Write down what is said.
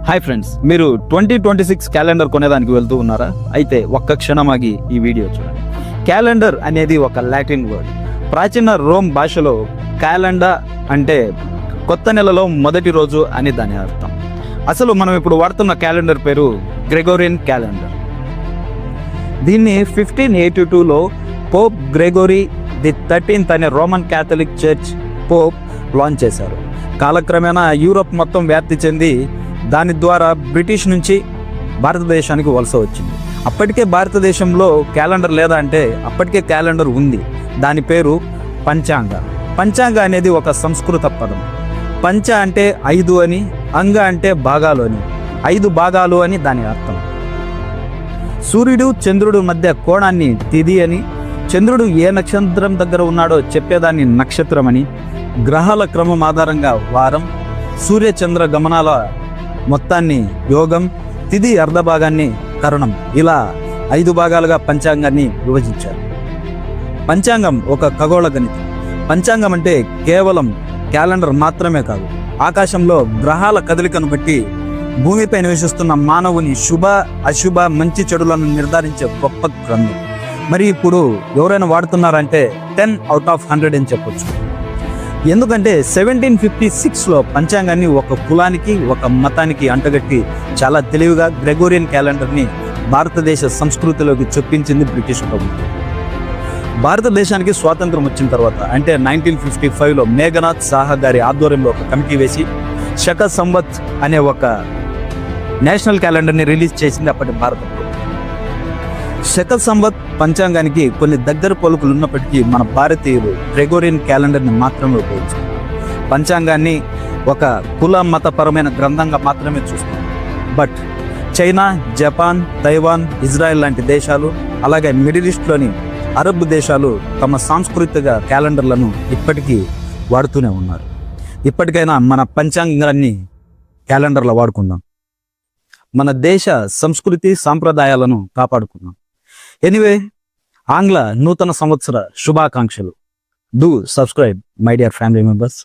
Hi friends, మీరు 2026 calendar కొనేదానికి వెళ్తూ ఉన్నారా? అయితే ఒక్క క్షణం ఆగి ఈ వీడియో చూడండి. క్యాలెండర్ అనేది ఒక లాటిన్ వర్డ్. ప్రాచీన రోమ్ భాషలో క్యాలెండా అంటే కొత్త నెలలో మొదటి రోజు అని దాని అర్థం. అసలు మనం ఇప్పుడు వాడుతున్న క్యాలెండర్ పేరు గ్రెగోరియన్ క్యాలెండర్. దీన్ని 1582లో పోప్ గ్రెగోరీ ది 13th అనే Roman Catholic church Pope launch చేశారు. కాలక్రమేణా యూరోప్ మొత్తం వ్యాప్తి చెంది దాని ద్వారా బ్రిటిష్ నుంచి భారతదేశానికి వలస వచ్చింది. అప్పటికే భారతదేశంలో క్యాలెండర్ లేదా అంటే అప్పటికే క్యాలెండర్ ఉంది. దాని పేరు పంచాంగ. పంచాంగ అనేది ఒక సంస్కృత పదం. పంచ అంటే 5 అని, అంగ అంటే భాగాలు అని, 5 భాగాలు అని దాని అర్థం. సూర్యుడు చంద్రుడు మధ్య కోణాన్ని తిథి అని, చంద్రుడు ఏ నక్షత్రం దగ్గర ఉన్నాడో చెప్పేదాన్ని నక్షత్రం అని, గ్రహాల క్రమం ఆధారంగా వారం, సూర్య చంద్ర గమనాల మొత్తాన్ని యోగం, తిథి అర్ధభాగాన్ని కరణం, ఇలా 5 భాగాలుగా పంచాంగాన్ని విభజించారు. పంచాంగం ఒక ఖగోళ గణితం. పంచాంగం అంటే కేవలం క్యాలెండర్ మాత్రమే కాదు, ఆకాశంలో గ్రహాల కదలికను బట్టి భూమిపై నివసిస్తున్న మానవుని శుభ అశుభ మంచి చెడులను నిర్ధారించే గొప్ప గ్రంథం. మరి ఇప్పుడు ఎవరైనా వాడుతున్నారంటే 10 out of 100 అని చెప్పొచ్చు. ఎందుకంటే 1756లో పంచాంగాన్ని ఒక కులానికి ఒక మతానికి అంటగట్టి చాలా తెలివిగా గ్రెగోరియన్ క్యాలెండర్ని భారతదేశ సంస్కృతిలోకి చొప్పించింది బ్రిటిష్ ప్రభుత్వం. భారతదేశానికి స్వాతంత్రం వచ్చిన తర్వాత అంటే 1955లో మేఘనాథ్ సాహా గారి ఆధ్వర్యంలో ఒక కమిటీ వేసి శక సంవత్ అనే ఒక నేషనల్ క్యాలెండర్ని రిలీజ్ చేసింది అప్పటి భారత ప్రభుత్వం. శక సంవత్ పంచాంగానికి కొన్ని దగ్గర పలుకులు ఉన్నప్పటికీ మన భారతీయులు గ్రెగోరియన్ క్యాలెండర్ని మాత్రమే ఉపయోగించారు. పంచాంగాన్ని ఒక కుల మతపరమైన గ్రంథంగా మాత్రమే చూస్తారు. But China, Japan, Taiwan, Israel లాంటి దేశాలు, అలాగే మిడిల్ ఈస్ట్లోని అరబ్ దేశాలు తమ సాంస్కృతిక క్యాలెండర్లను ఇప్పటికీ వాడుతూనే ఉన్నారు. ఇప్పటికైనా మన పంచాంగాన్ని క్యాలెండర్లో వాడుకుందాం. మన దేశ సంస్కృతి సాంప్రదాయాలను కాపాడుకుందాం. ఎనీవే, ఆంగ్ల నూతన సంవత్సర శుభాకాంక్షలు. Do subscribe my dear family members.